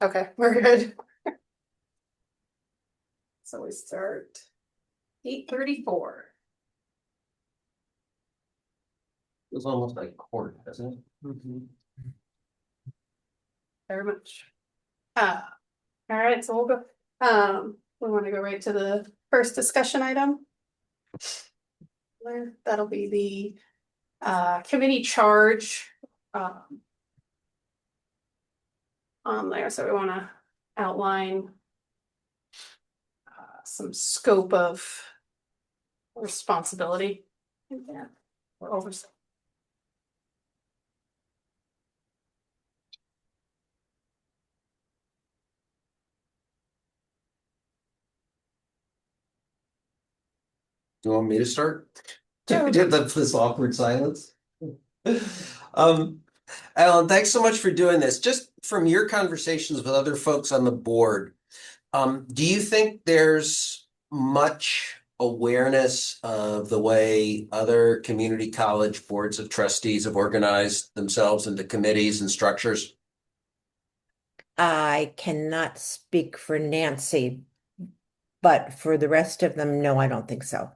Okay, we're good. So we start 8:34. It was almost like court, doesn't it? Very much. All right, so we'll go, we want to go right to the first discussion item. That'll be the committee charge on there. So we want to outline some scope of responsibility. Yeah, or oversight. Do you want me to start? Did this awkward silence? Um, Alan, thanks so much for doing this. Just from your conversations with other folks on the board, do you think there's much awareness of the way other community college boards of trustees have organized themselves into committees and structures? I cannot speak for Nancy, but for the rest of them, no, I don't think so.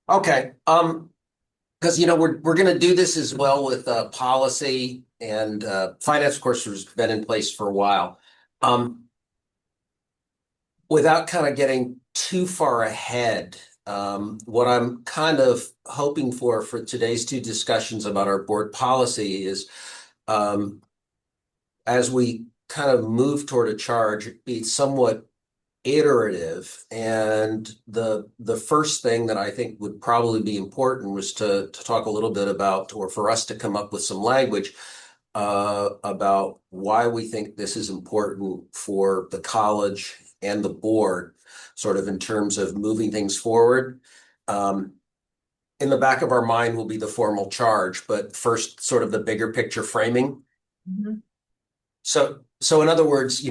Okay, because we're going to do this as well with policy and finance, of course, has been in place for a while. Without kind of getting too far ahead, what I'm kind of hoping for today's two discussions about our board policy is as we kind of move toward a charge, be somewhat iterative. And the first thing that I think would probably be important was to talk a little bit about, or for us to come up with some language about why we think this is important for the college and the board, sort of in terms of moving things forward. In the back of our mind will be the formal charge, but first, sort of the bigger picture framing. Mhm. So in other words,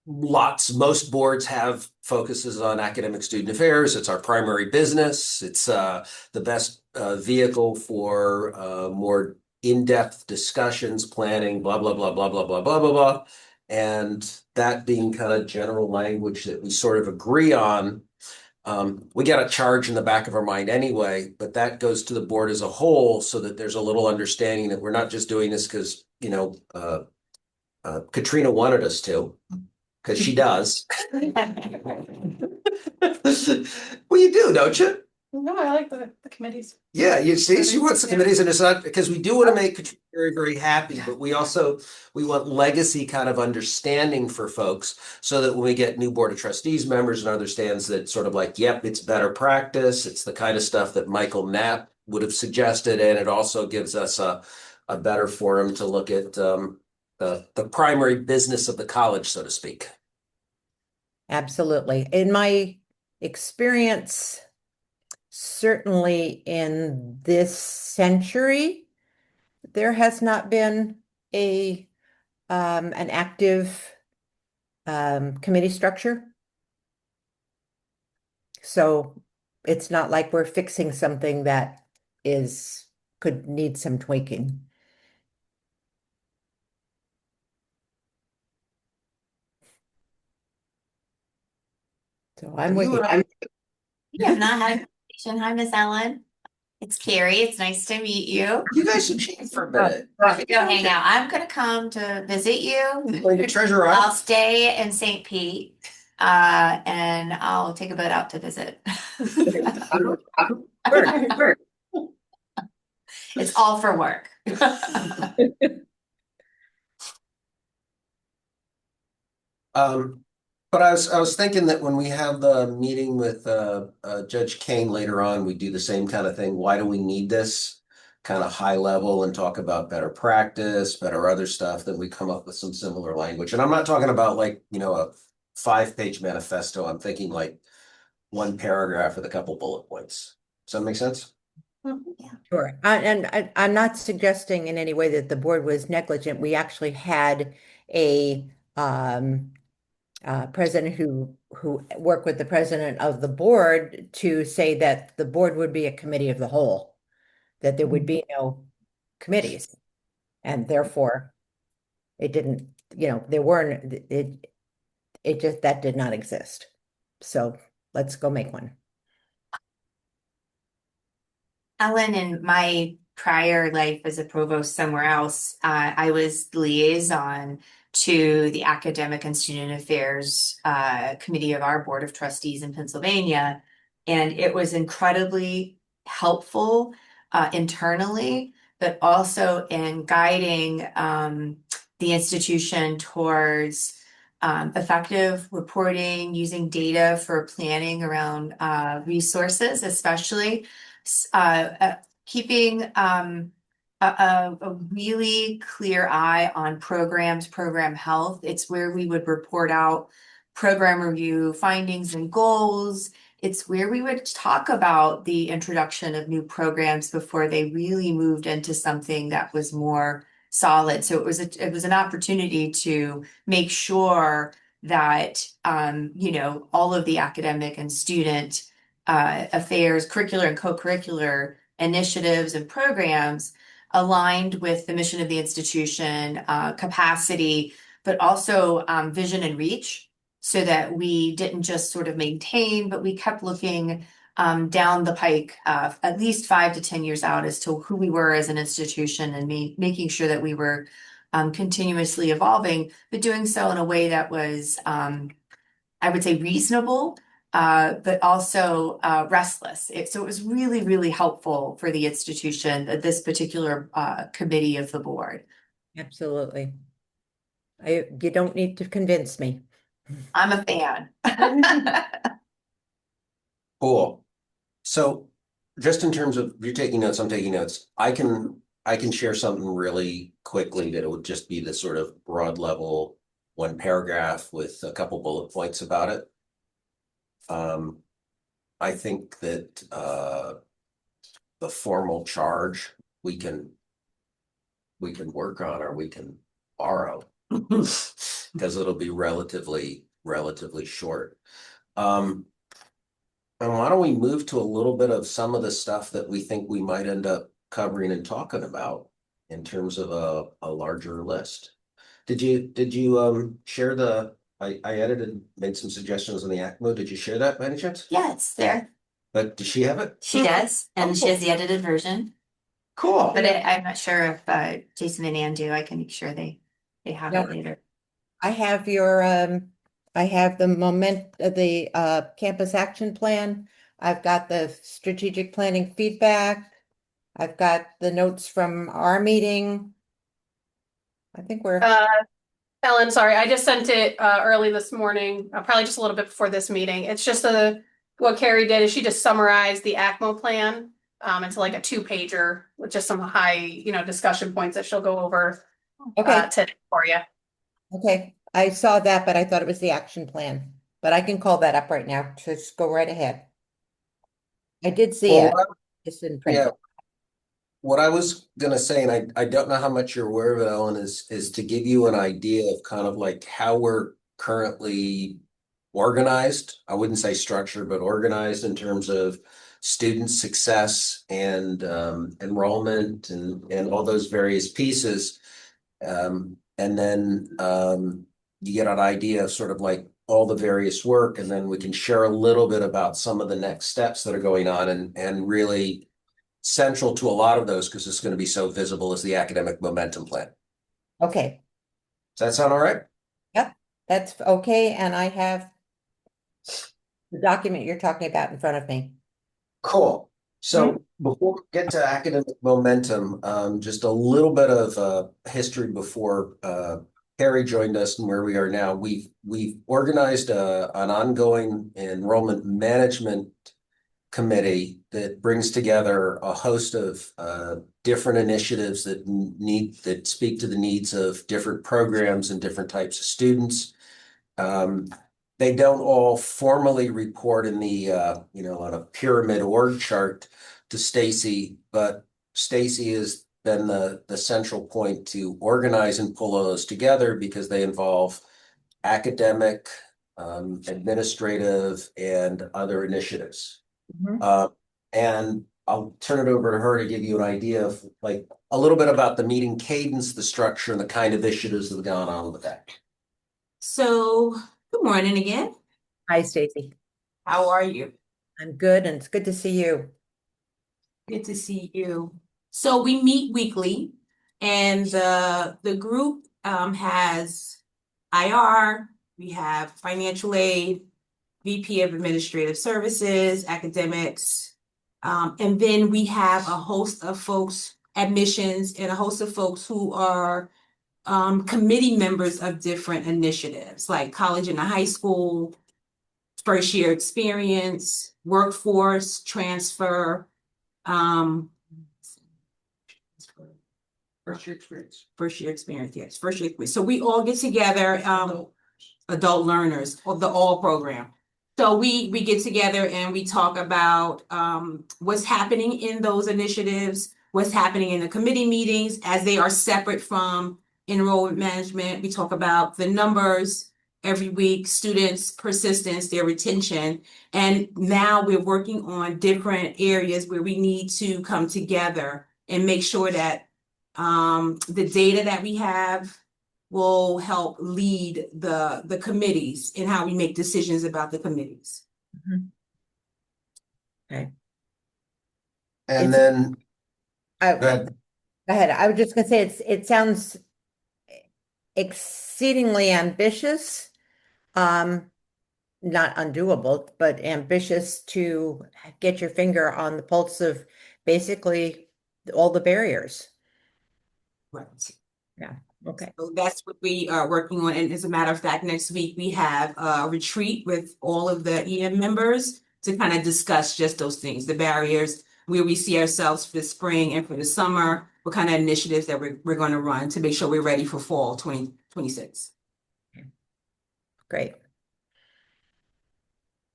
most boards have focuses on academic student affairs. It's our primary business. It's the best vehicle for more in-depth discussions, planning, blah, blah, blah, blah, blah, blah, blah, blah, blah. And that being kind of general language that we sort of agree on. We got a charge in the back of our mind anyway, but that goes to the board as a whole so that there's a little understanding that we're not just doing this because, Katrina wanted us to, because she does. Well, you do, don't you? No, I like the committees. Yeah, you see, she wants the Yeah. committees, and it's not because we do want to make Katrina very, very happy, but we want legacy kind of understanding for folks so that when we get new Board of Trustees members and understands that sort of like, yep, it's better practice. It's the kind of stuff that Michael Knapp would have suggested, and it also gives us a better forum to look at the primary business of the college, so to speak. Absolutely. In my experience, certainly in this century, there has not been an active committee structure. So it's not like we're fixing something that could need some tweaking. So I'm with you. We have not had a conversation. Hi, Miss Ellen. It's Carrie. It's nice to meet you. You guys should change for a minute. We're gonna go hang out. I'm gonna come to visit you. Going to Treasure I'll Island. stay in St. Pete, and I'll take a boat out to visit. Work. It's all for work. But I was thinking that when we have the meeting with Judge Kane later on, we do the same kind of thing. Why do we need this kind of high level and talk about better practice, better other stuff? Then we come up with some similar language. And I'm not talking about like, a 5-page manifesto. I'm thinking like one paragraph with a couple bullet points. Does that make sense? Yeah. Sure. I'm not suggesting in any way that the board was negligent. We actually had a president who worked with the president of the board to say that the board would be a committee of the whole, that there would be no committees, and therefore It didn't, there weren't, it just, that did not exist. So let's go make one. Ellen, in my prior life as a provost somewhere else, I was liaison to the Academic and Student Affairs Committee of our Board of Trustees in Pennsylvania. And it was incredibly helpful internally, but also in guiding the institution towards effective reporting, using data for planning around resources, especially keeping a really clear eye on programs, program health. It's where we would report out program review findings and goals. It's where we would talk about the introduction of new programs before they really moved into something that was more solid. So it was an opportunity to make sure that all of the academic and student affairs, curricular and co-curricular initiatives and programs aligned with the mission of the institution, capacity, but also vision and reach, so that we didn't just sort of maintain, but we kept looking down the pike at least 5 to 10 years out as to who we were as an institution, and making sure that we were continuously evolving, but doing so in a way that was, I would say, reasonable, but also restless. So it was really, really helpful for the institution, this particular committee of the board. Absolutely. You don't need to convince me. I'm a fan. Cool. So just in terms of you taking notes, I'm taking notes. I can share something really quickly that it would just be this sort of broad level, one paragraph with a couple bullet points about it. I think that the formal charge we can work on, or we can borrow, because it'll be relatively short. And why don't we move to a little bit of some of the stuff that we think we might end up covering and talking about in terms of a larger list? Did you share I edited, made some suggestions on the ACMO. Did you share that by any chance? Yeah, it's there. But does she have it? She does, and she has the edited version. Cool. But I'm not sure if Jason and Ann do. I can make sure they have No. it later. I have I have the campus action plan. I've got the strategic planning feedback. I've got the notes from our meeting. I think we're, Ellen, sorry, I just sent it early this morning, probably just a little bit before this meeting. It's just what Carrie did is she just summarized the ACMO plan into like a 2-pager with just some high, discussion points that she'll go over okay, today for you. okay. I saw that, but I thought it was the action plan. But I can call that up right now. Just go right ahead. I did see Well, it. Just didn't print yeah. it. What I was gonna say, and I don't know how much you're aware of it, Ellen, is to give you an idea of kind of like how we're currently organized. I wouldn't say structured, but organized in terms of student success and enrollment and all those various pieces. And then you get an idea of sort of like all the various work, and then we can share a little bit about some of the next steps that are going on, and really central to a lot of those, because it's going to be so visible, is the academic momentum plan. Okay. Does that sound all right? Yep, that's okay. And I have the document you're talking about in front of me. Cool. So before we get to academic momentum, just a little bit of history before Carrie joined us and where we are now. We've organized an ongoing enrollment management committee that brings together a host of different initiatives that speak to the needs of different programs and different types of students. They don't all formally report in the on a pyramid org chart to Stacy, but Stacy has been the central point to organize and pull those together, because they involve academic, administrative, and other initiatives. Mhm. And I'll turn it over to her to give you an idea of like a little bit about the meeting cadence, the structure, and the kind of initiatives that have gone on with that. So, good morning again. Hi, Stacy. How are you? I'm good, and it's good to see you. Good to see you. So we meet weekly, and the group has IR, we have financial aid, VP of Administrative Services, academics, and then we have a host of folks, admissions, and a host of folks who are committee members of different initiatives, like college and high school, first year experience, workforce, transfer, First year experience. first year experience, yes, first year experience. So we all get together, adult learners of the all program. So we get together and we talk about what's happening in those initiatives, what's happening in the committee meetings as they are separate from enrollment management. We talk about the numbers every week, students' persistence, their retention. And now we're working on different areas where we need to come together and make sure that the data that we have will help lead the committees in how we make decisions about the committees. Okay. And It's- then, Go ahead. ahead. I was just gonna say it sounds exceedingly ambitious, not undoable, but ambitious to get your finger on the pulse of basically all the barriers. Right. Okay. So that's what we are working on. And as a matter of fact, next week we have a retreat with all of the EM members to kind of discuss just those things, the barriers, where we see ourselves for the spring and for the summer, what kind of initiatives that we're going to run to make sure we're ready for fall 2026. Great.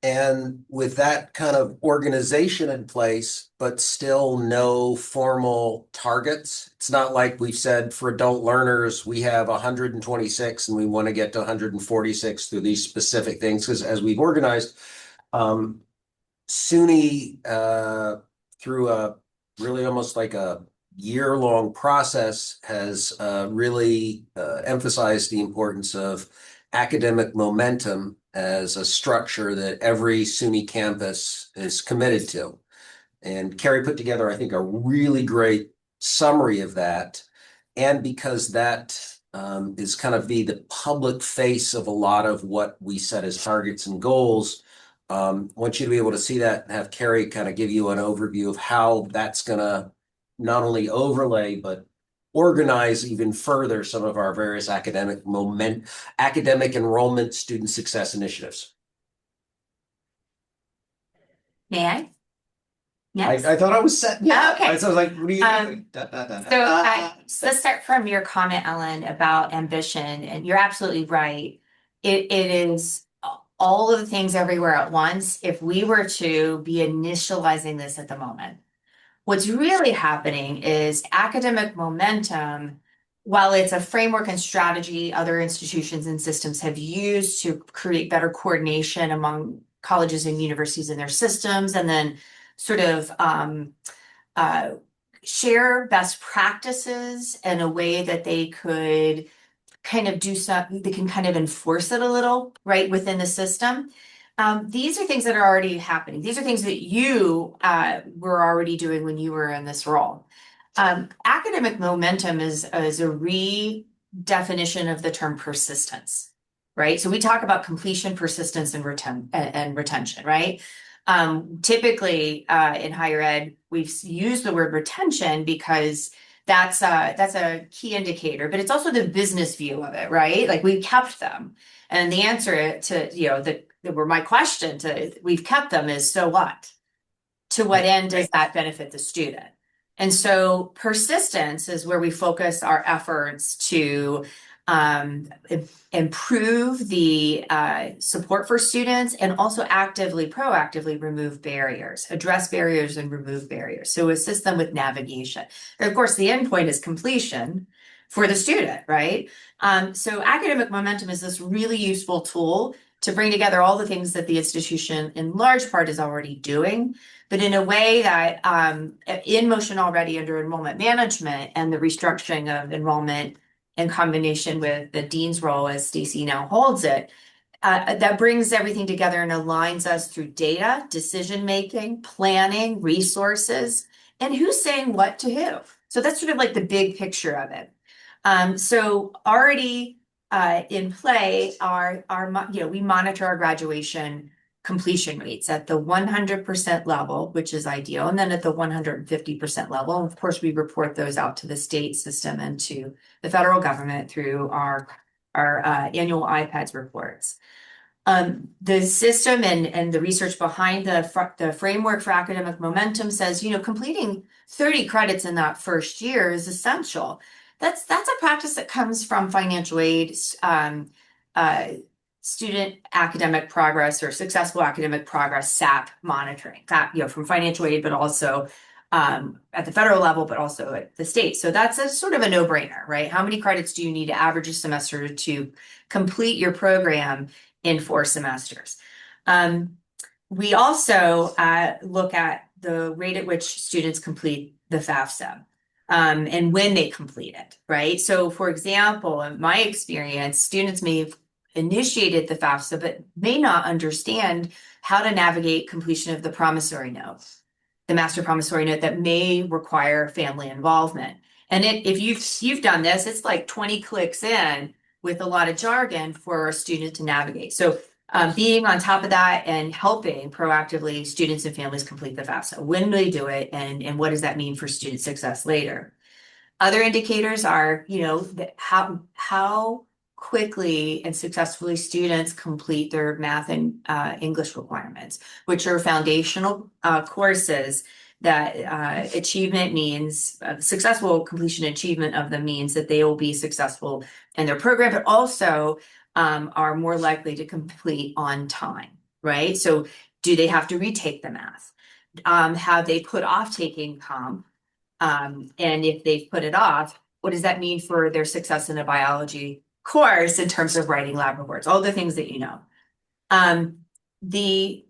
And with that kind of organization in place, but still no formal targets, it's not like we've said for adult learners, we have 126 and we want to get to 146 through these specific things. Because as we've organized, SUNY through a really almost like a year-long process has really emphasized the importance of academic momentum as a structure that every SUNY campus is committed to. And Carrie put together, I think, a really great summary of that. And because that is kind of the public face of a lot of what we set as targets and goals, I want you to be able to see that and have Carrie kind of give you an overview of how that's going to not only overlay, but organize even further some of our various academic enrollment, student success initiatives. May I? Yes. I thought I was set. Yeah. Okay. So I was like, what are you doing? So let's start from your comment, Ellen, about ambition, and you're absolutely right. It is all of the things everywhere at once. If we were to be initializing this at the moment, what's really happening is academic momentum, while it's a framework and strategy other institutions and systems have used to create better coordination among colleges and universities in their systems, and then sort of share best practices in a way that they could kind of do something, they can kind of enforce it a little, right, within the system. These are things that are already happening. These are things that you were already doing when you were in this role. Academic momentum is a redefinition of the term persistence, right? So we talk about completion, persistence, and retention, right? Typically in higher ed, we've used the word retention because that's a key indicator, but it's also the business view of it, right? Like we kept them. And the answer to, my question to we've kept them is, so what? To what end does that benefit the student? And so persistence is where we focus our efforts to improve the support for students and also proactively remove barriers, address barriers and remove barriers. So assist them with navigation. And of course, the endpoint is completion for the student, right? So academic momentum is this really useful tool to bring together all the things that the institution in large part is already doing, but in a way that in motion already under enrollment management and the restructuring of enrollment in combination with the dean's role as Stacy now holds it, that brings everything together and aligns us through data, decision-making, planning, resources, and who's saying what to who. So that's sort of like the big picture of it. So already in play we monitor our graduation completion rates at the 100% level, which is ideal, and then at the 150% level. Of course, we report those out to the state system and to the federal government through our annual iPads reports. The system and the research behind the framework for academic momentum says, completing 30 credits in that first year is essential. That's a practice that comes from financial aid, student academic progress or successful academic progress, SAP monitoring, from financial aid, but also at the federal level, but also at the state. So that's a sort of a no-brainer, right? How many credits do you need to average a semester to complete your program in 4 semesters? We also look at the rate at which students complete the FAFSA and when they complete it, right? So for example, in my experience, students may have initiated the FAFSA, but may not understand how to navigate completion of the promissory note, the master promissory note that may require family involvement. And if you've done this, it's like 20 clicks in with a lot of jargon for a student to navigate. So being on top of that and helping proactively students and families complete the FAFSA. When do they do it, and what does that mean for student success later? Other indicators are, how quickly and successfully students complete their math and English requirements, which are foundational courses that achievement means successful completion achievement of them means that they will be successful in their program, but also are more likely to complete on time, right? So do they have to retake the math? Have they put off taking comp? And if they've put it off, what does that mean for their success in a biology course in terms of writing lab reports, all the things that you know. The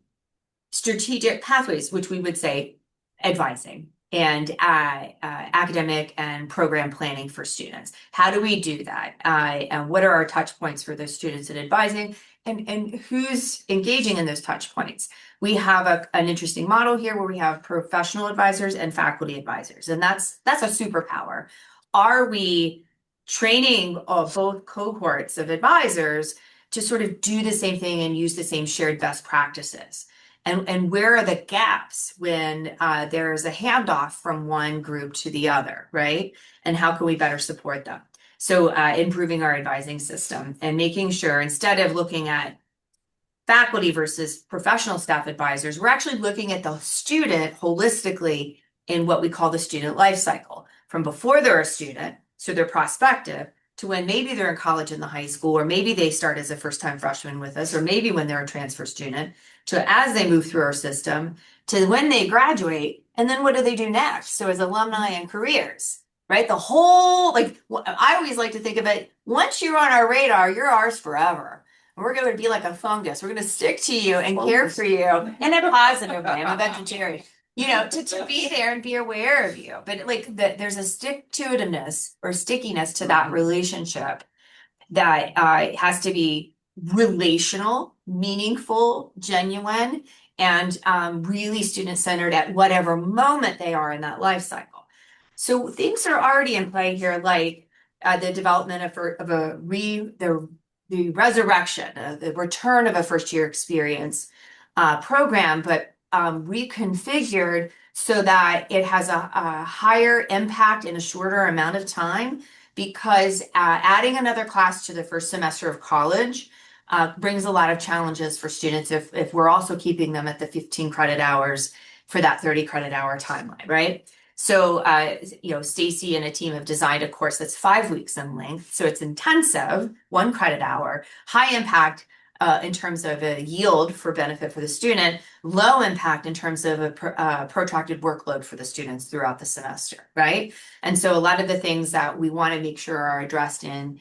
strategic pathways, which we would say advising and academic and program planning for students. How do we do that? And what are our touch points for those students in advising, and who's engaging in those touch points? We have an interesting model here where we have professional advisors and faculty advisors, and that's a superpower. Are we training both cohorts of advisors to sort of do the same thing and use the same shared best practices? And where are the gaps when there's a handoff from one group to the other, right? And how can we better support them? So improving our advising system and making sure, instead of looking at faculty versus professional staff advisors, we're actually looking at the student holistically in what we call the student life cycle, from before they're a student, so they're prospective, to when maybe they're in college in the high school, or maybe they start as a first-time freshman with us, or maybe when they're a transfer student, to as they move through our system, to when they graduate, and then what do they do next? So as alumni and careers, right? The whole, I always like to think of it, once you're on our radar, you're ours forever. We're going to be like a fungus. We're going to stick to you and care for you in a positive way. I'm a vegetarian. To be there and be aware of you. But there's a stick-to-itiveness or stickiness to that relationship that has to be relational, meaningful, genuine, and really student-centered at whatever moment they are in that life cycle. So things are already in play here, like the development of the resurrection, the return of a first-year experience program, but reconfigured so that it has a higher impact in a shorter amount of time, because adding another class to the first semester of college brings a lot of challenges for students if we're also keeping them at the 15 credit hours for that 30 credit hour timeline, right? So, Stacy and a team have designed a course that's 5 weeks in length. So it's intensive, 1 credit hour, high impact, in terms of a yield for benefit for the student, low impact in terms of a protracted workload for the students throughout the semester, right? And so a lot of the things that we want to make sure are addressed in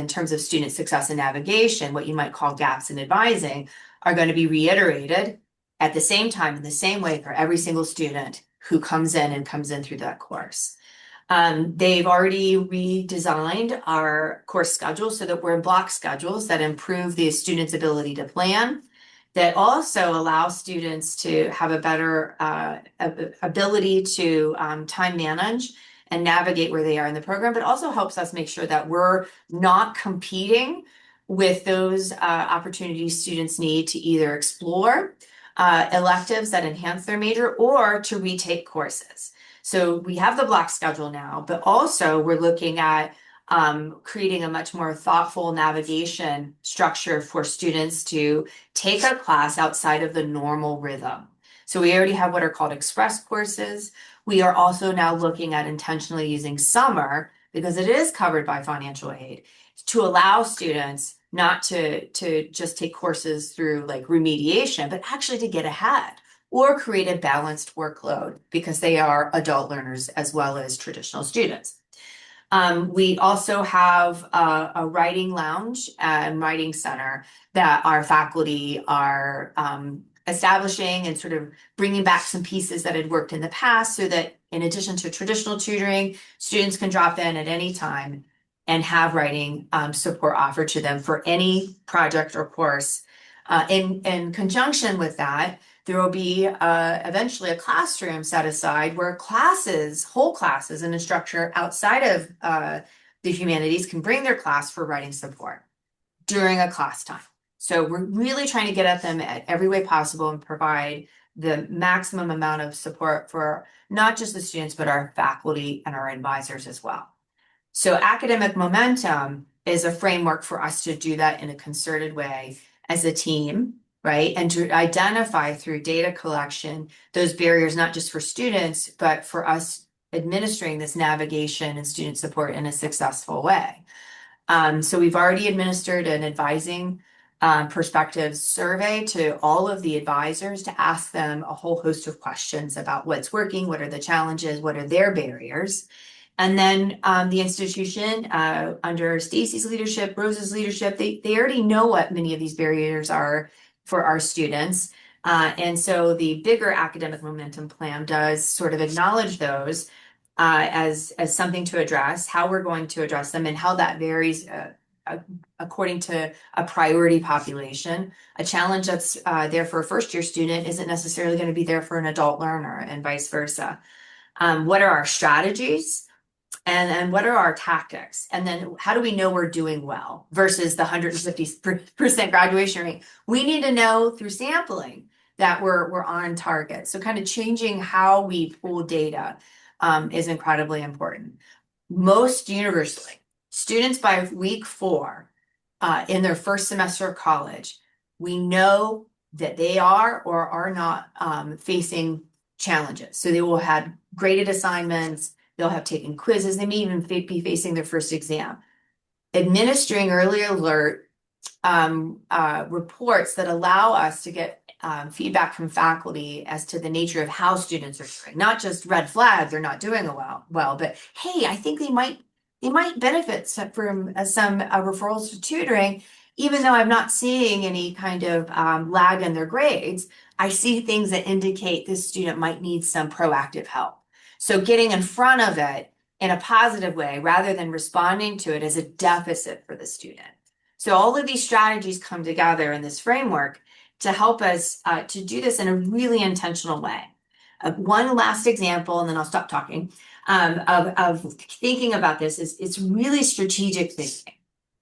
terms of student success and navigation, what you might call gaps in advising, are going to be reiterated at the same time in the same way for every single student who comes in through that course. They've already redesigned our course schedule so that we're in block schedules that improve the students' ability to plan, that also allow students to have a better ability to time manage and navigate where they are in the program, but also helps us make sure that we're not competing with those opportunities students need to either explore electives that enhance their major or to retake courses. So we have the block schedule now, but also we're looking at creating a much more thoughtful navigation structure for students to take a class outside of the normal rhythm. So we already have what are called express courses. We are also now looking at intentionally using summer, because it is covered by financial aid, to allow students not to just take courses through like remediation, but actually to get ahead or create a balanced workload because they are adult learners as well as traditional students. We also have a writing lounge and writing center that our faculty are establishing and sort of bringing back some pieces that had worked in the past so that in addition to traditional tutoring, students can drop in at any time and have writing support offered to them for any project or course. In conjunction with that, there will be eventually a classroom set aside where whole classes in a structure outside of the humanities can bring their class for writing support during a class time. So we're really trying to get at them at every way possible and provide the maximum amount of support for not just the students, but our faculty and our advisors as well. So academic momentum is a framework for us to do that in a concerted way as a team, right? And to identify through data collection those barriers, not just for students, but for us administering this navigation and student support in a successful way. So we've already administered an advising perspectives survey to all of the advisors to ask them a whole host of questions about what's working, what are the challenges, what are their barriers. And then the institution under Stacy's leadership, Rose's leadership, they already know what many of these barriers are for our students. And so the bigger academic momentum plan does sort of acknowledge those as something to address, how we're going to address them and how that varies according to a priority population. A challenge that's there for a first-year student isn't necessarily going to be there for an adult learner and vice versa. What are our strategies? And what are our tactics? And then how do we know we're doing well versus the 150% graduation rate? We need to know through sampling that we're on target. So kind of changing how we pull data is incredibly important. Most universally, students by week 4 in their first semester of college, we know that they are or are not facing challenges. So they will have graded assignments, they'll have taken quizzes, they may even be facing their first exam. Administering early alert reports that allow us to get feedback from faculty as to the nature of how students are doing, not just red flags, they're not doing well, but hey, I think they might benefit from some referrals to tutoring, even though I'm not seeing any kind of lag in their grades. I see things that indicate this student might need some proactive help. So getting in front of it in a positive way rather than responding to it as a deficit for the student. So all of these strategies come together in this framework to help us to do this in a really intentional way. One last example, and then I'll stop talking, of thinking about this is it's really strategic thinking.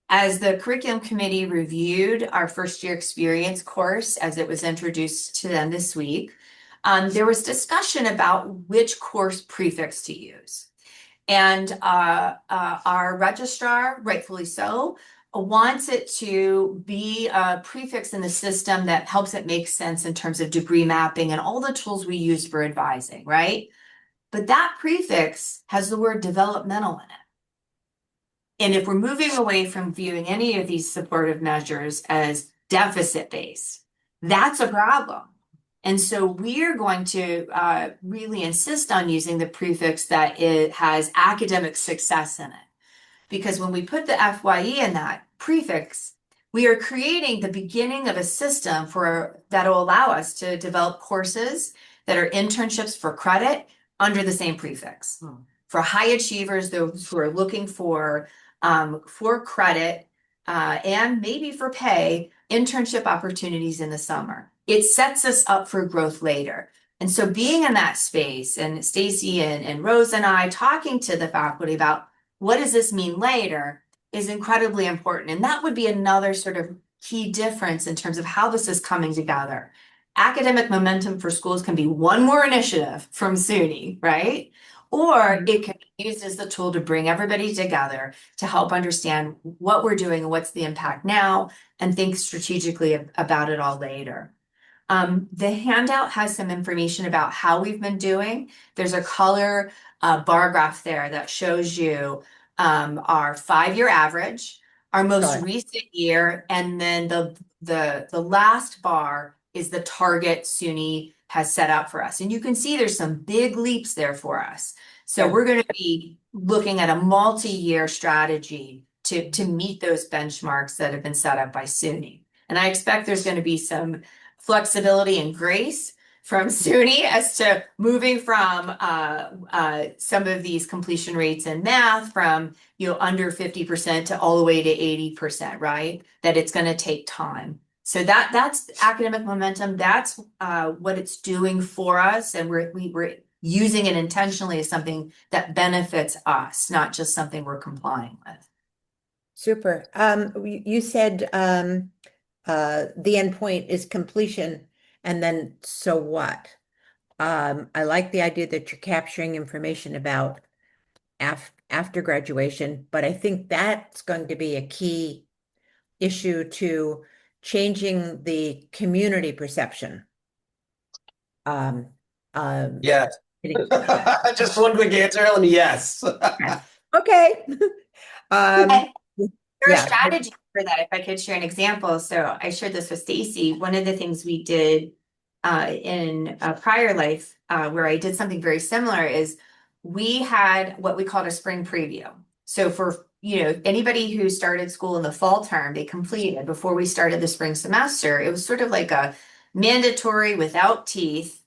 As the curriculum committee reviewed our first year experience course as it was introduced to them this week, there was discussion about which course prefix to use. And our registrar, rightfully so, wants it to be a prefix in the system that helps it make sense in terms of degree mapping and all the tools we use for advising, right? But that prefix has the word developmental in it. And if we're moving away from viewing any of these supportive measures as deficit based. That's a problem. And so we're going to really insist on using the prefix that it has academic success in it. Because when we put the FYE in that prefix, we are creating the beginning of a system that will allow us to develop courses that are internships for credit under the same prefix. For high achievers, those who are looking for credit and maybe for pay, internship opportunities in the summer. It sets us up for growth later. And so being in that space, and Stacy and Rose and I talking to the faculty about what does this mean later is incredibly important. And that would be another sort of key difference in terms of how this is coming together. Academic momentum for schools can be one more initiative from SUNY, right? Or it can be used as the tool to bring everybody together to help understand what we're doing and what's the impact now, and think strategically about it all later. The handout has some information about how we've been doing. There's a color bar graph there that shows you our 5-year average, our most Right. recent year, and then the last bar is the target SUNY has set up for us. And you can see there's some big leaps there for us. So Yeah. we're going to be looking at a multi-year strategy to meet those benchmarks that have been set up by SUNY. And I expect there's going to be some flexibility and grace from SUNY as to moving from some of these completion rates in math from under 50% to all the way to 80%, right? That it's going to take time. So that's academic momentum. That's what it's doing for us, and we're using it intentionally as something that benefits us, not just something we're complying with. Super. You said the endpoint is completion, and then so what? I like the idea that you're capturing information about after graduation, but I think that's going to be a key issue to changing the community perception. Yes. Getting- Just one quick answer, Ellen. Yes. Okay. There are Yeah. strategies for that. If I could share an example. So I shared this with Stacy. One of the things we did in a prior life where I did something very similar is we had what we called a spring preview. So for anybody who started school in the fall term, they completed before we started the spring semester. It was sort of like a mandatory without teeth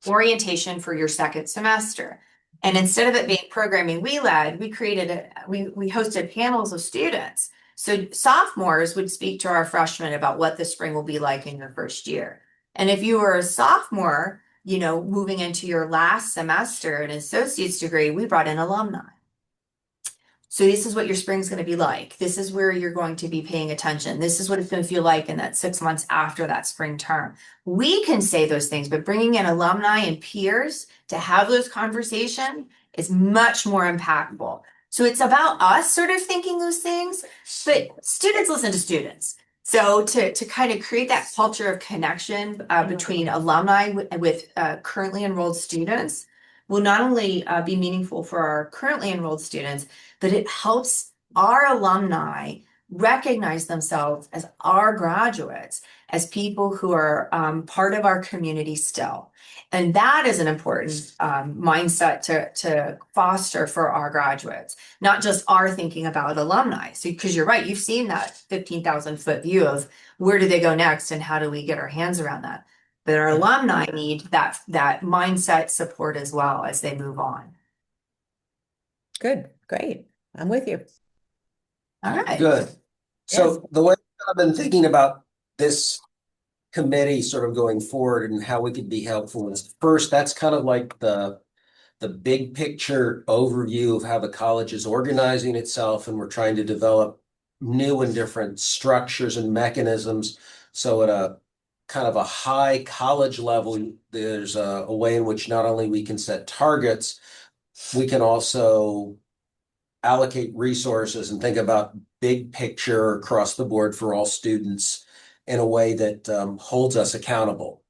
orientation for your second semester. And instead of it being programming we led, we hosted panels of students. So sophomores would speak to our freshmen about what the spring will be like in your first year. And if you were a sophomore, moving into your last semester, an associate's degree, we brought in alumni. So this is what your spring's going to be like. This is where you're going to be paying attention. This is what it's going to feel like in that 6 months after that spring term. We can say those things, but bringing in alumni and peers to have those conversations is much more impactful. So it's about us sort of thinking those things, but students listen to students. So to kind of create that culture of connection between alumni with currently enrolled students will not only be meaningful for our currently enrolled students, but it helps our alumni recognize themselves as our graduates, as people who are part of our community still. And that is an important mindset to foster for our graduates, not just our thinking about alumni. So, because you're right, you've seen that 15,000-foot view of where do they go next and how do we get our hands around that. But our alumni need that mindset support as well as they move on. Good, great. I'm with you. All right. Good. So the way I've been thinking about this committee sort of going forward and how we could be helpful is, first, that's kind of like the big picture overview of how the college is organizing itself, and we're trying to develop new and different structures and mechanisms. So at a kind of a high college level, there's a way in which not only we can set targets, we can also allocate resources and think about big picture across the board for all students in a way that holds us accountable.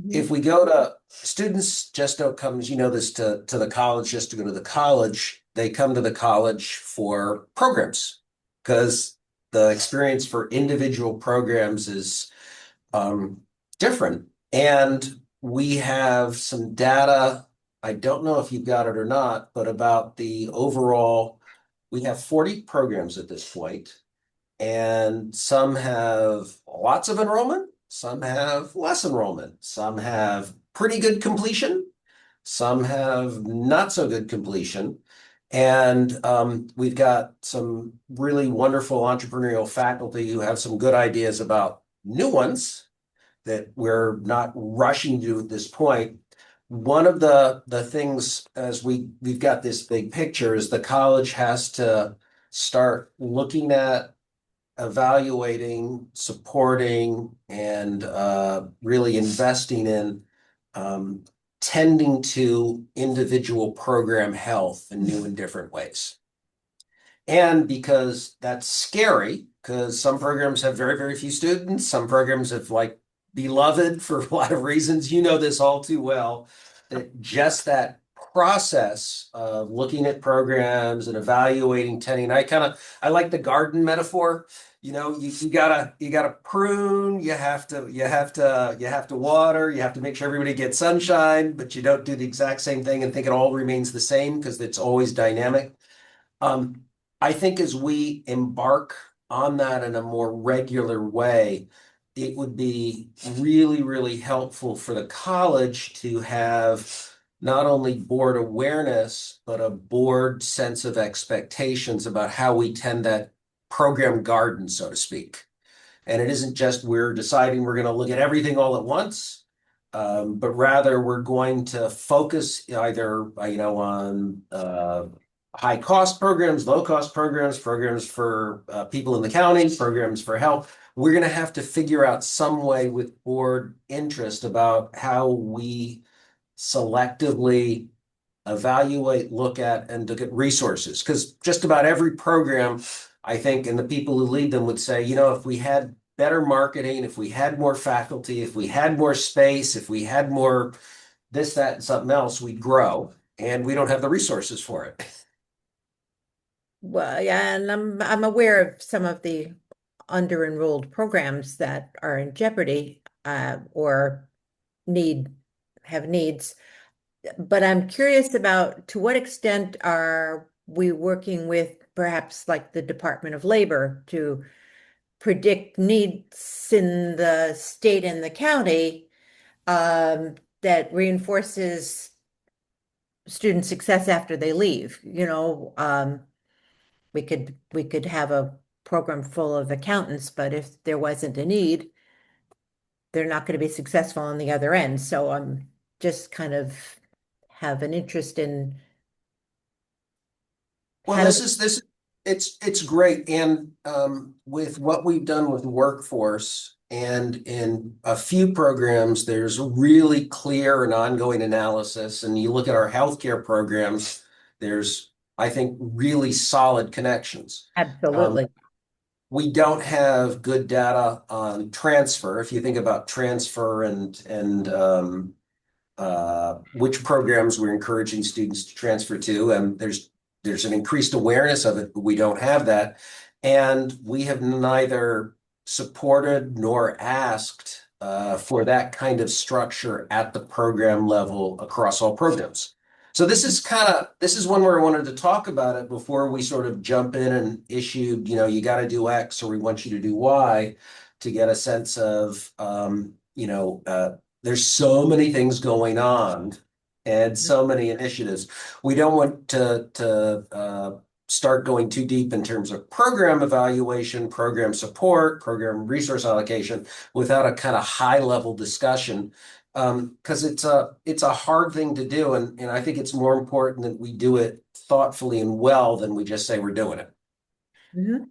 If we go to students, just don't come, as you know this, to the college just to go to the college. They come to the college for programs because the experience for individual programs is different. And we have some data, I don't know if you've got it or not, but about the overall, we have 40 programs at this point, and some have lots of enrollment, some have less enrollment, some have pretty good completion, some have not so good completion. And we've got some really wonderful entrepreneurial faculty who have some good ideas about new ones that we're not rushing to at this point. One of the things, as we've got this big picture, is the college has to start looking at evaluating, supporting, and really investing in tending to individual program health in new and different ways. And because that's scary, because some programs have very, very few students, some programs have like beloved for a lot of reasons. You know this all too well, that just that process of looking at programs and evaluating tending. I like the garden metaphor. You know, you gotta prune, you have to water, you have to make sure everybody gets sunshine, but you don't do the exact same thing and think it all remains the same because it's always dynamic. I think as we embark on that in a more regular way, it would be really, really helpful for the college to have not only board awareness, but a board sense of expectations about how we tend that program garden, so to speak. And it isn't just we're deciding we're going to look at everything all at once, but rather we're going to focus either, on high cost programs, low cost programs, programs for people in the county, programs for health. We're going to have to figure out some way with board interest about how we selectively evaluate, look at, and look at resources. Because just about every program, I think, and the people who lead them would say, if we had better marketing, if we had more faculty, if we had more space, if we had more this, that, and something else, we'd grow. And we don't have the resources for it. Well, yeah, and I'm aware of some of the under-enrolled programs that are in jeopardy or have needs. But I'm curious about to what extent are we working with perhaps like the Department of Labor to predict needs in the state and the county that reinforces student success after they leave. We could have a program full of accountants, but if there wasn't a need, they're not going to be successful on the other end. So I'm just kind of have an interest in Well, it's great. And with what we've done with workforce and in a few programs, there's really clear and ongoing analysis. And you look at our healthcare programs, there's, I think, really solid connections. absolutely. We don't have good data on transfer. If you think about transfer and which programs we're encouraging students to transfer to, and there's an increased awareness of it, but we don't have that. And we have neither supported nor asked for that kind of structure at the program level across all programs. So this is one where I wanted to talk about it before we sort of jump in and issued, you got to do X or we want you to do Y, to get a sense of, there's so many things going on and so many initiatives. We don't want to start going too deep in terms of program evaluation, program support, program resource allocation without a kind of high level discussion. Because it's a hard thing to do, and I think it's more important that we do it thoughtfully and well than we just say we're doing it. Mhm.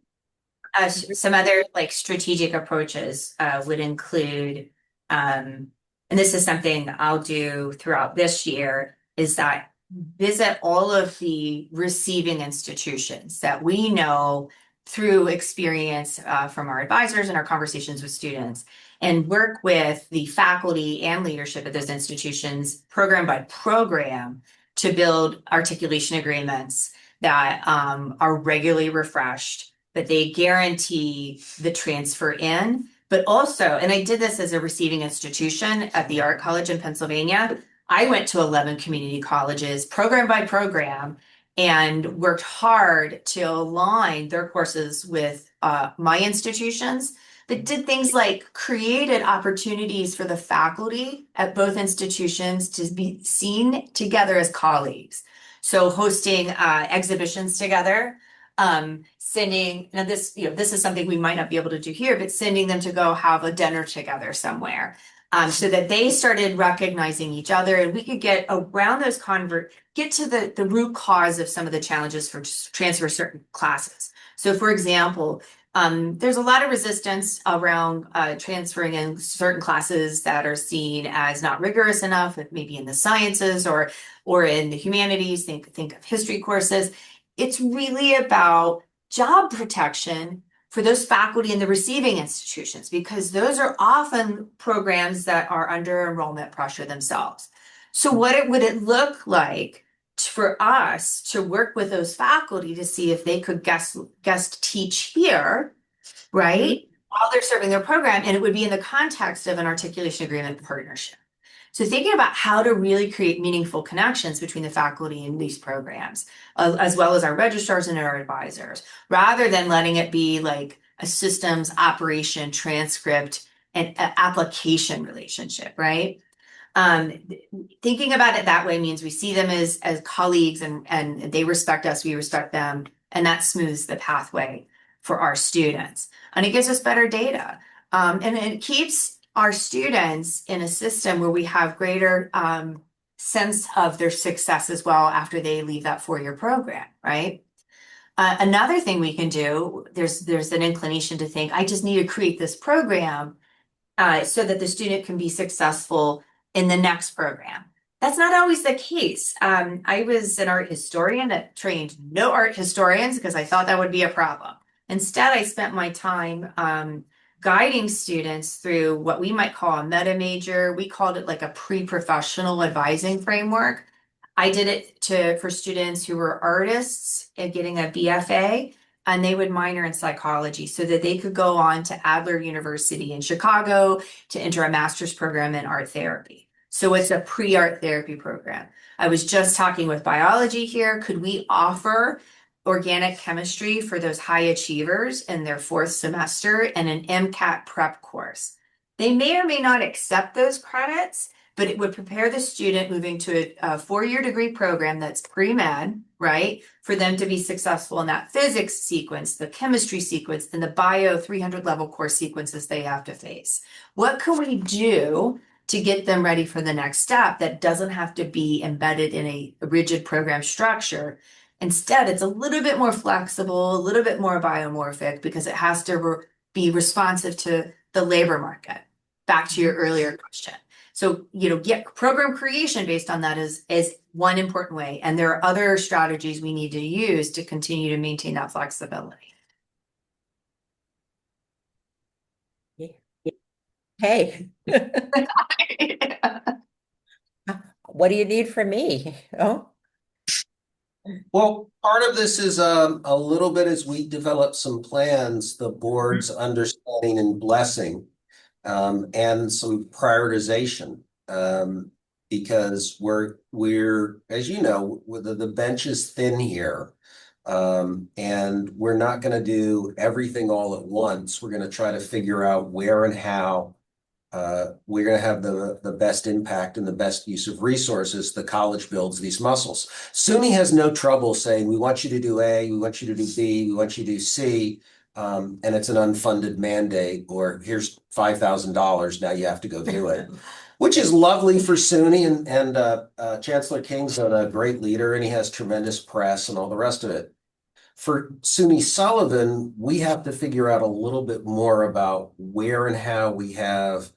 Some other like strategic approaches would include, and this is something I'll do throughout this year, is that visit all of the receiving institutions that we know through experience from our advisors and our conversations with students, and work with the faculty and leadership at those institutions program by program to build articulation agreements that are regularly refreshed, but they guarantee the transfer in. But also, and I did this as a receiving institution at the Art College in Pennsylvania. I went to 11 community colleges, program by program, and worked hard to align their courses with my institutions, that did things like created opportunities for the faculty at both institutions to be seen together as colleagues. So hosting exhibitions together, sending, now this, this is something we might not be able to do here, but sending them to go have a dinner together somewhere. So that they started recognizing each other, and we could get around those get to the root cause of some of the challenges for transfer certain classes. So for example, there's a lot of resistance around transferring in certain classes that are seen as not rigorous enough, maybe in the sciences or in the humanities, think of history courses. It's really about job protection for those faculty in the receiving institutions, because those are often programs that are under enrollment pressure themselves. So would it look like for us to work with those faculty to see if they could guest teach here, right, while they're serving their program, and it would be in the context of an articulation agreement partnership. So thinking about how to really create meaningful connections between the faculty in these programs, as well as our registrars and our advisors, rather than letting it be like a systems operation, transcript, and application relationship, right? Thinking about it that way means we see them as colleagues, and they respect us, we respect them, and that smooths the pathway for our students. And it gives us better data. And it keeps our students in a system where we have greater sense of their success as well after they leave that 4-year program, right? Another thing we can do, there's an inclination to think, I just need to create this program so that the student can be successful in the next program. That's not always the case. I was an art historian that trained no art historians because I thought that would be a problem. Instead, I spent my time guiding students through what we might call a meta major. We called it like a pre-professional advising framework. I did it for students who were artists and getting a BFA, and they would minor in psychology so that they could go on to Adler University in Chicago to enter a master's program in art therapy. So it's a pre-art therapy program. I was just talking with biology here. Could we offer organic chemistry for those high achievers in their 4th semester and an MCAT prep course? They may or may not accept those credits, but it would prepare the student moving to a 4-year degree program that's pre-med, right? For them to be successful in that physics sequence, the chemistry sequence, and the bio 300 level course sequences they have to face. What can we do to get them ready for the next step that doesn't have to be embedded in a rigid program structure? Instead, it's a little bit more flexible, a little bit more biomorphic, because it has to be responsive to the labor market. Back to your earlier question. So, get program creation based on that is one important way. And there are other strategies we need to use to continue to maintain that flexibility. Hey, what do you need from me? Oh, Well, part of this is a little bit as we develop some plans, the board's understanding and blessing, and some prioritization, because we're as you know, the bench is thin here, and we're not going to do everything all at once. We're going to try to figure out where and how we're going to have the best impact and the best use of resources. The college builds these muscles. SUNY has no trouble saying, we want you to do A, we want you to do B, we want you to do C, and it's an unfunded mandate, or here's $5,000, now you have to go do it, which is lovely for SUNY, and Chancellor King's a great leader, and he has tremendous press and all the rest of it. For SUNY Sullivan, we have to figure out a little bit more about where and how we have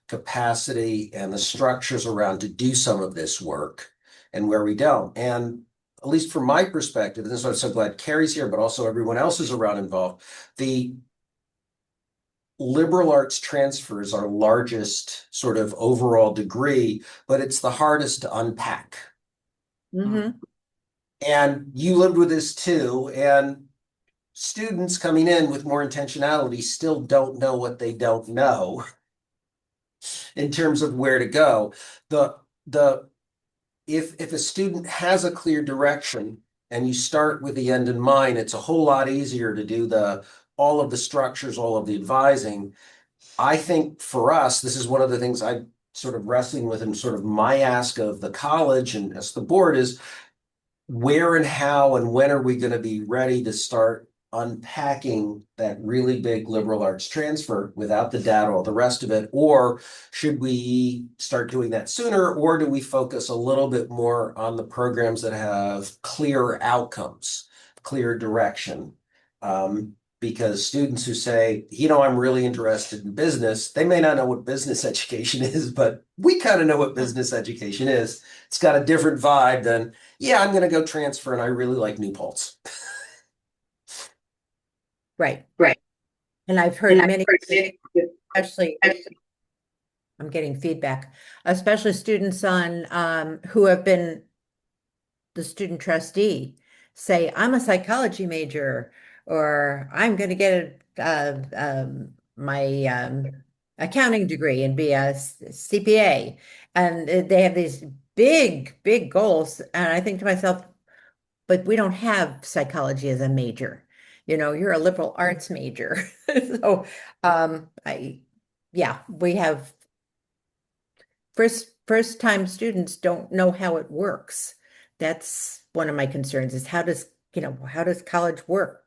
capacity and the structures around to do some of this work and where we don't. And at least from my perspective, and this is why I'm so glad Carrie's here, but also everyone else is around involved, the liberal arts transfer is our largest sort of overall degree, but it's the hardest to unpack. mm-hmm. And you lived with this too. And students coming in with more intentionality still don't know what they don't know in terms of where to go. The if a student has a clear direction and you start with the end in mind, it's a whole lot easier to do all of the structures, all of the advising. I think for us, this is one of the things I'm sort of wrestling with, and sort of my ask of the college and as the board is, where and how and when are we going to be ready to start unpacking that really big liberal arts transfer without the data, all the rest of it? Or should we start doing that sooner? Or do we focus a little bit more on the programs that have clear outcomes, clear direction? Because students who say, I'm really interested in business, they may not know what business education is, but we kind of know what business education is. It's got a different vibe than, I'm going to go transfer and I really like New Paltz. Right. Right. And I've heard many, especially, I'm getting feedback, especially students who have been the student trustee say, I'm a psychology major, or I'm going to get my accounting degree and be a CPA. And they have these big, big goals. And I think to myself, but we don't have psychology as a major. You're a liberal arts major. So we have first time students don't know how it works. That's one of my concerns is how does college work?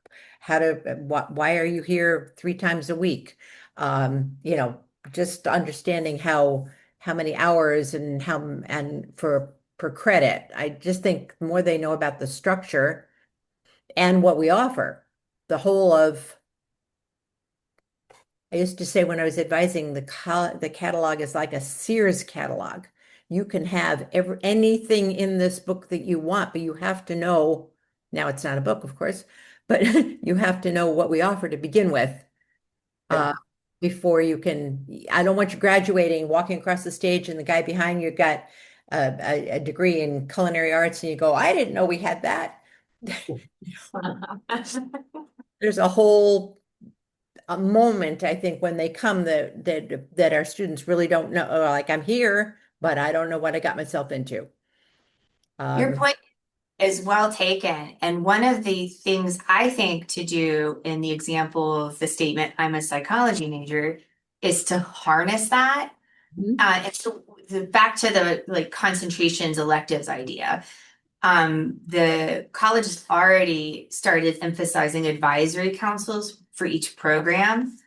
Why are you here 3 times a week? Just understanding how many hours and for per credit. I just think the more they know about the structure and what we offer, the whole of I used to say when I was advising, the catalog is like a Sears catalog. You can have anything in this book that you want, but you have to know, now it's not a book, of course, but you have to know what we offer to begin with. Before you can, I don't want you graduating, walking across the stage, and the guy behind you got a degree in culinary arts, and you go, I didn't know we had that. There's a moment, I think, when they come that our students really don't know, like, I'm here, but I don't know what I got myself into. Your point is well taken. And one of the things I think to do in the example of the statement, I'm a psychology major, is to harness that. And so back to the concentrations electives idea. The college has already started emphasizing advisory councils for each program.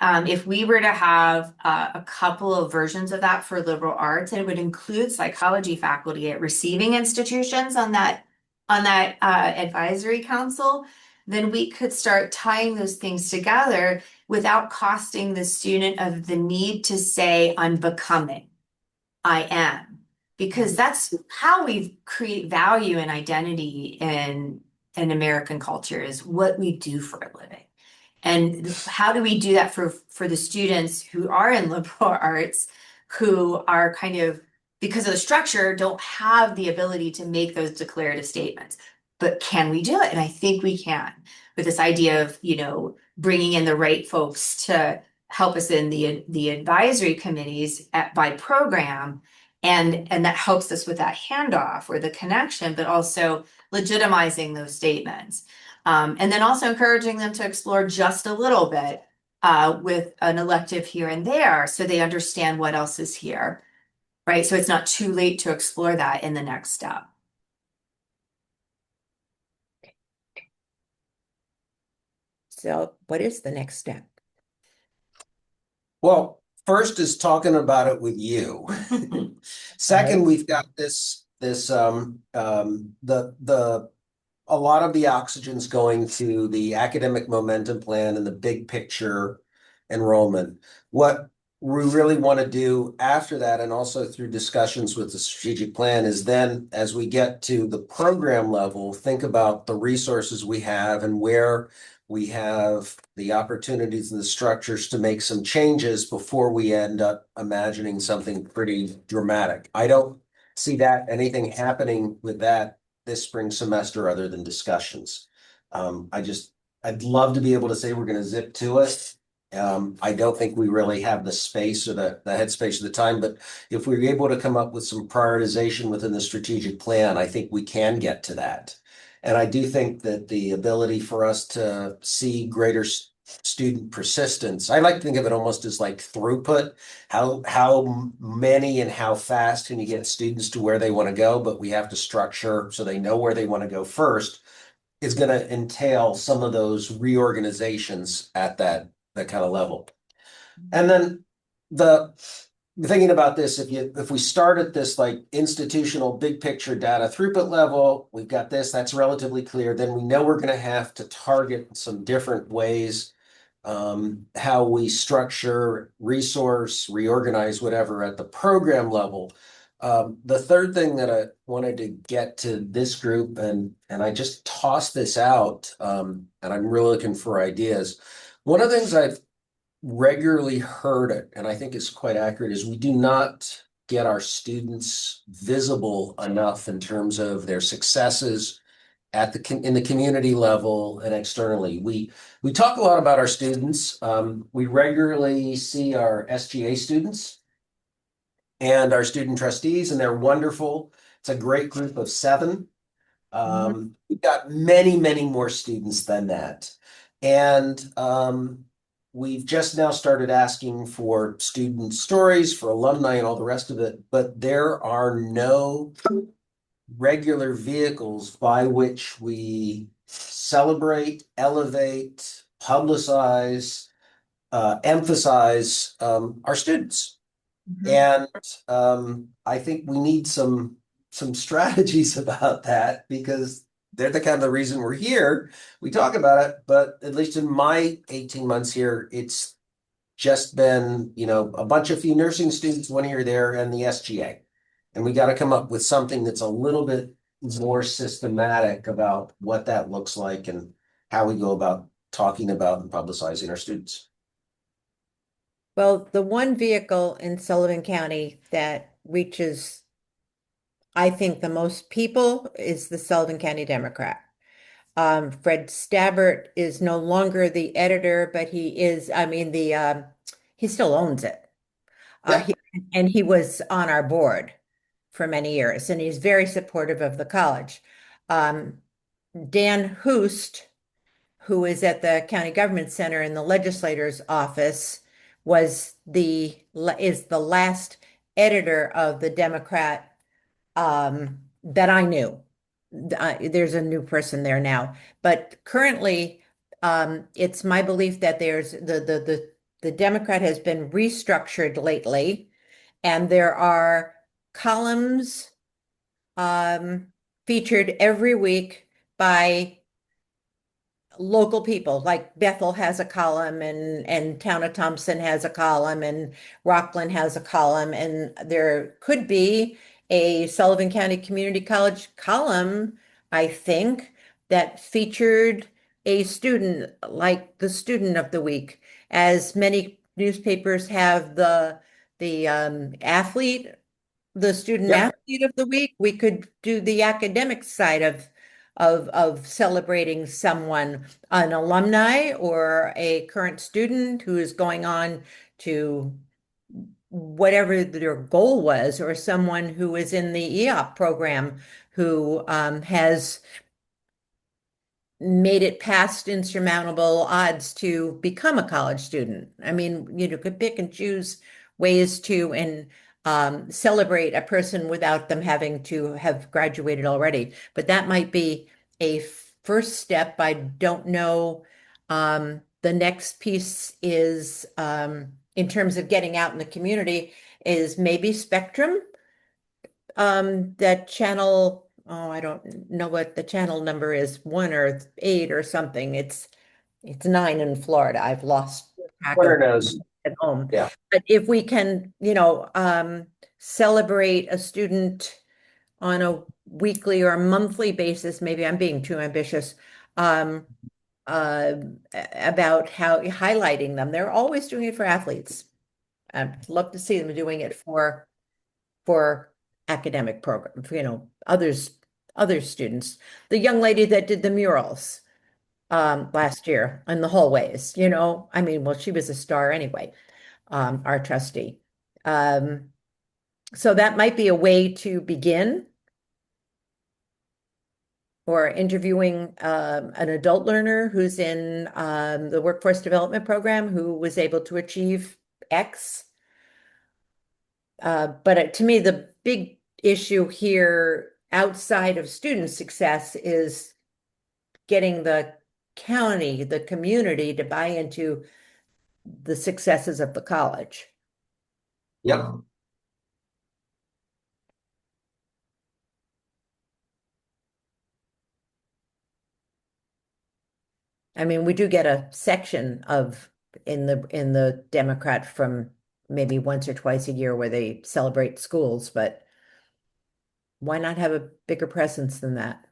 If we were to have a couple of versions of that for liberal arts, and it would include psychology faculty at receiving institutions on that advisory council, then we could start tying those things together without costing the student of the need to say, I'm becoming, I am. Because that's how we create value and identity in American culture, is what we do for a living. And how do we do that for the students who are in liberal arts, who are kind of, because of the structure, don't have the ability to make those declarative statements. But can we do it? And I think we can, with this idea of, bringing in the right folks to help us in the advisory committees by program. And that helps us with that handoff or the connection, but also legitimizing those statements. And then also encouraging them to explore just a little bit with an elective here and there, so they understand what else is here, right? So it's not too late to explore that in the next step. So what is the next step? Well, first is talking about it with you. Second, we've got a lot of the oxygen's going to the academic momentum plan and the big picture enrollment. What we really want to do after that, and also through discussions with the strategic plan, is then as we get to the program level, think about the resources we have and where we have the opportunities and the structures to make some changes before we end up imagining something pretty dramatic. I don't see anything happening with that this spring semester other than discussions. I I'd love to be able to say we're gonna zip to it. I don't think we really have the space or the headspace or the time, but if we're able to come up with some prioritization within the strategic plan, I think we can get to that. And I do think that the ability for us to see greater student persistence, I like to think of it almost as like throughput. How many and how fast can you get students to where they want to go, but we have to structure so they know where they want to go first, is going to entail some of those reorganizations at that kind of level. And then the thinking about this, if we start at this like institutional big picture data throughput level, we've got this, that's relatively clear. Then we know we're going to have to target some different ways, how we structure, resource, reorganize, whatever at the program level. The third thing that I wanted to get to this group, and I just tossed this out, and I'm really looking for ideas. One of the things I've regularly heard it, and I think it's quite accurate, is we do not get our students visible enough in terms of their successes at in the community level and externally. We talk a lot about our students. We regularly see our SGA students and our student trustees, and they're wonderful. It's a great group of 7. We've got many, many more students than that. And we've just now started asking for student stories, for alumni and all the rest of it, but there are no regular vehicles by which we celebrate, elevate, publicize, emphasize our students. And I think we need some strategies about that, because they're the kind of the reason we're here. We talk about it, but at least in my 18 months here, it's just been, a bunch of few nursing students, one here, there, and the SGA. And we got to come up with something that's a little bit more systematic about what that looks like and how we go about talking about and publicizing our students. Well, the one vehicle in Sullivan County that reaches, I think, the most people is the Sullivan County Democrat. Fred Stabbert is no longer the editor, but he is, he still owns it. And he was on our board for many years, and he's very supportive of the college. Dan Hoost, who is at the County Government Center in the legislator's office, is the last editor of the Democrat that I knew. There's a new person there now, but currently, it's my belief that there's the Democrat has been restructured lately, and there are columns featured every week by local people. Like Bethel has a column, and Town of Thompson has a column, and Rockland has a column, and there could be a Sullivan County Community College column, I think, that featured a student, like the student of the week, as many newspapers have the athlete, the student Yep. athlete of the week. We could do the academic side of celebrating someone, an alumni or a current student who is going on to whatever their goal was, or someone who is in the EOP program who has made it past insurmountable odds to become a college student. I mean, you could pick and choose ways to celebrate a person without them having to have graduated already. But that might be a first step. I don't know. The next piece is, in terms of getting out in the community, is maybe Spectrum. That channel, oh, I don't know what the channel number is, 1 or 8 or something. It's 9 in Florida. I've lost track of Winner knows. at home. Yeah. But if we can, celebrate a student on a weekly or monthly basis, maybe I'm being too ambitious, about how highlighting them. They're always doing it for athletes. I'd love to see them doing it for academic programs, other students. The young lady that did the murals, last year in the hallways, you know. I mean, well, she was a star anyway, our trustee. So that might be a way to begin, or interviewing an adult learner who's in the workforce development program who was able to achieve X. But to me, the big issue here outside of student success is getting the county, the community to buy into the successes of the college. Yep. I mean, we do get a section of in the Democrat from maybe once or twice a year where they celebrate schools, but why not have a bigger presence than that?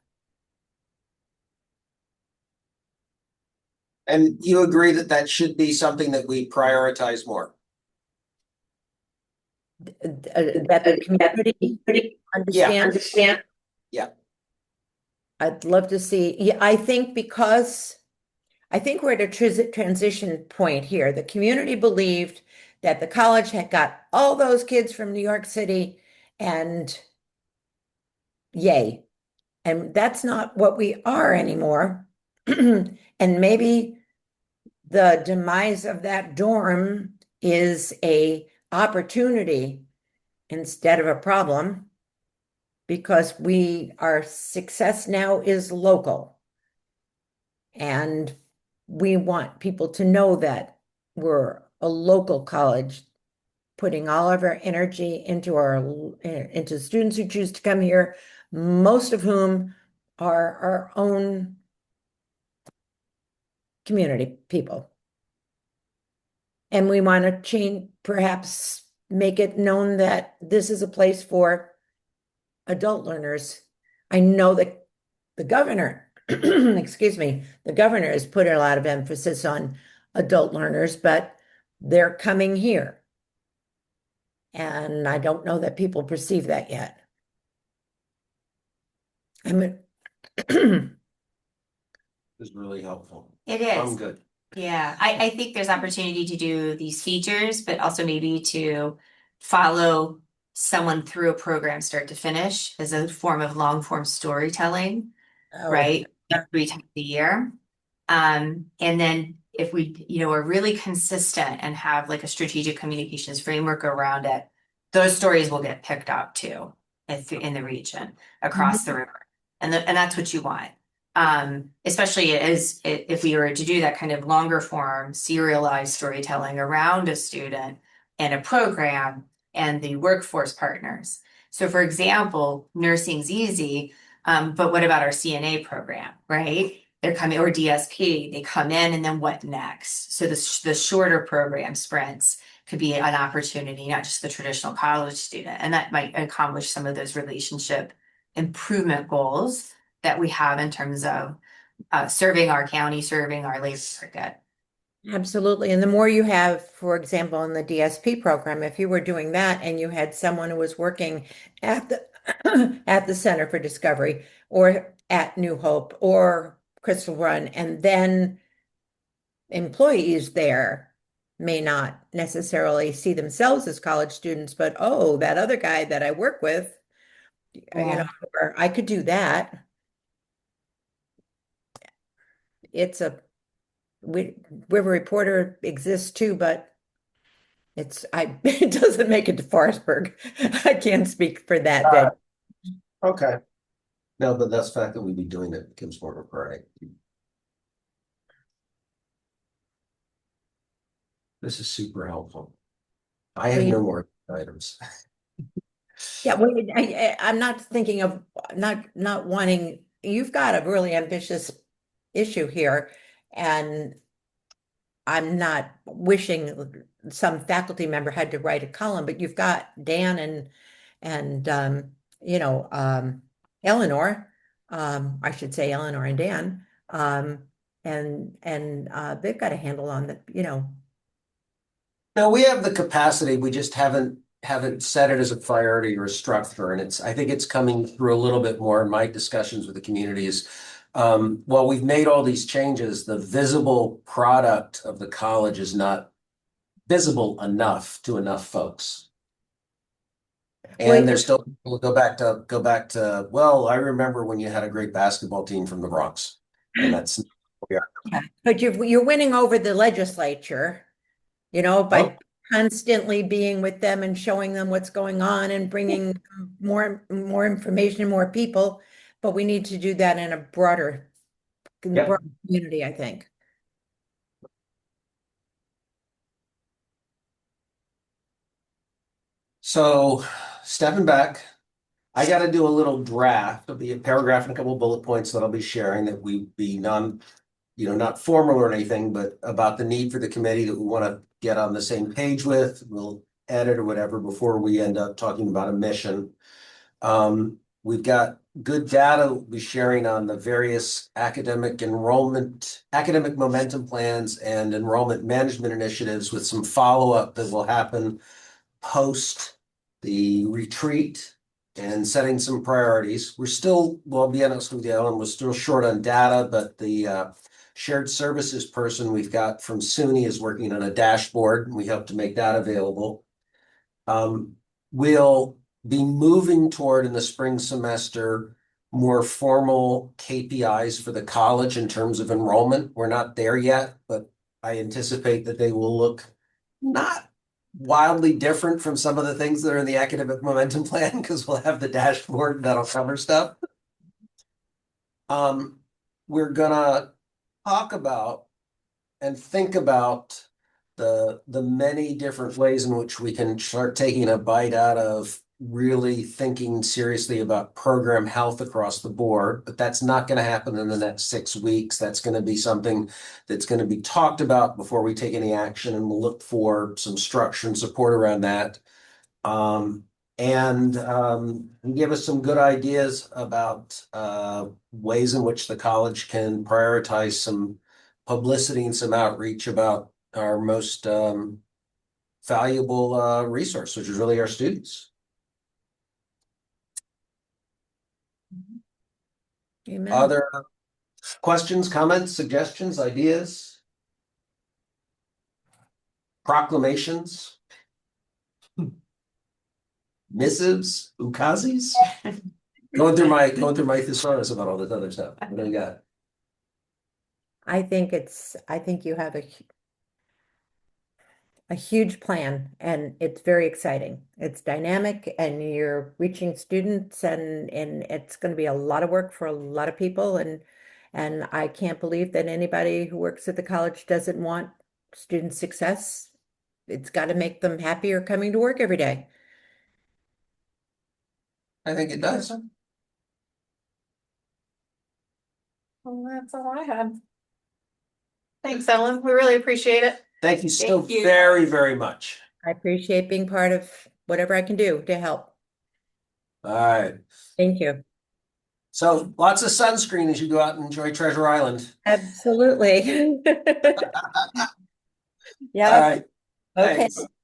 And you agree that that should be something that we prioritize more? That the community understand. Yeah. I'd love to see. Yeah, I think because I think we're at a transition point here. The community believed that the college had got all those kids from New York City and yay. And that's not what we are anymore. And maybe the demise of that dorm is a opportunity instead of a problem, because our success now is local. And we want people to know that we're a local college, putting all of our energy into students who choose to come here, most of whom are our own community people. And we want to change, perhaps make it known that this is a place for adult learners. I know that the governor, excuse me, the governor has put a lot of emphasis on adult learners, but they're coming here. And I don't know that people perceive that yet. I mean, Is really helpful. It I'm is. good. Yeah, I think there's opportunity to do these features, but also maybe to follow someone through a program start to finish as a form of long form storytelling, oh, right? 3 times a year. And then if we, are really consistent and have like a strategic communications framework around it, those stories will get picked up too in the region across the river. And that's what you want. Especially if we were to do that kind of longer form serialized storytelling around a student and a program and the workforce partners. So for example, nursing's easy, but what about our CNA program, right? They're coming, or DSP, they come in and then what next? So the shorter program sprints could be an opportunity, not just the traditional college student, and that might accomplish some of those relationship improvement goals that we have in terms of serving our county, serving our labor market. absolutely. And the more you have, for example, in the DSP program, if you were doing that and you had someone who was working at the at the Center for Discovery or at New Hope or Crystal Run, and then employees there may not necessarily see themselves as college students, but oh, that other guy that I work with, or I could do that. It's River Reporter exists too, but it doesn't make it to Forestburg. I can't speak for that. Okay. No, but that's the fact that we'd be doing it becomes more of a priority. This is super helpful. I have no more items. Yeah, well, I'm not thinking of not wanting. You've got a really ambitious issue here, and I'm not wishing some faculty member had to write a column, but you've got Dan and Eleanor, I should say Eleanor and Dan, and they've got a handle on the. No, we have the capacity. We just haven't set it as a priority or a structure. And I think it's coming through a little bit more in my discussions with the community is while we've made all these changes, the visible product of the college is not visible enough to enough folks. And Wait. there's still people who go back to, well, I remember when you had a great basketball team from the Bronx. And that's we are. But you're winning over the legislature, by constantly being with them and showing them what's going on and bringing more information, more people. But we need to do that in a broader community, I think. So stepping back, I got to do a little draft. There'll be a paragraph and a couple of bullet points that I'll be sharing that we be not formal or anything, but about the need for the committee that we want to get on the same page with. We'll edit or whatever before we end up talking about a mission. We've got good data we'll be sharing on the various academic momentum plans and enrollment management initiatives with some follow-up that will happen post the retreat and setting some priorities. Well, I'll be honest with you, Ellen, we're still short on data, but the shared services person we've got from SUNY is working on a dashboard, and we hope to make that available. We'll be moving toward, in the spring semester, more formal KPIs for the college in terms of enrollment. We're not there yet, but I anticipate that they will look not wildly different from some of the things that are in the academic momentum plan, because we'll have the dashboard that'll cover stuff. We're gonna talk about and think about the many different ways in which we can start taking a bite out of really thinking seriously about program health across the board, but that's not going to happen in the next 6 weeks. That's going to be something that's going to be talked about before we take any action, and we'll look for some structure and support around that. And give us some good ideas about ways in which the college can prioritize some publicity and some outreach about our most valuable resource, which is really our students. Amen. Other questions, comments, suggestions, ideas? Proclamations? Missives? Ukazis? Going through my thesaurus about all this other stuff. What do you got? I think you have a huge plan, and it's very exciting. It's dynamic, and you're reaching students, and it's going to be a lot of work for a lot of people, and I can't believe that anybody who works at the college doesn't want student success. It's got to make them happier coming to work every day. I think it does. Well, that's all I had. Thanks, Ellen. We really appreciate it. Thank you so Thank you. very, very much. I appreciate being part of whatever I can do to help. All right. Thank you. So lots of sunscreen as you go out and enjoy Treasure Island. Absolutely. All Yeah. right. Okay. Thanks.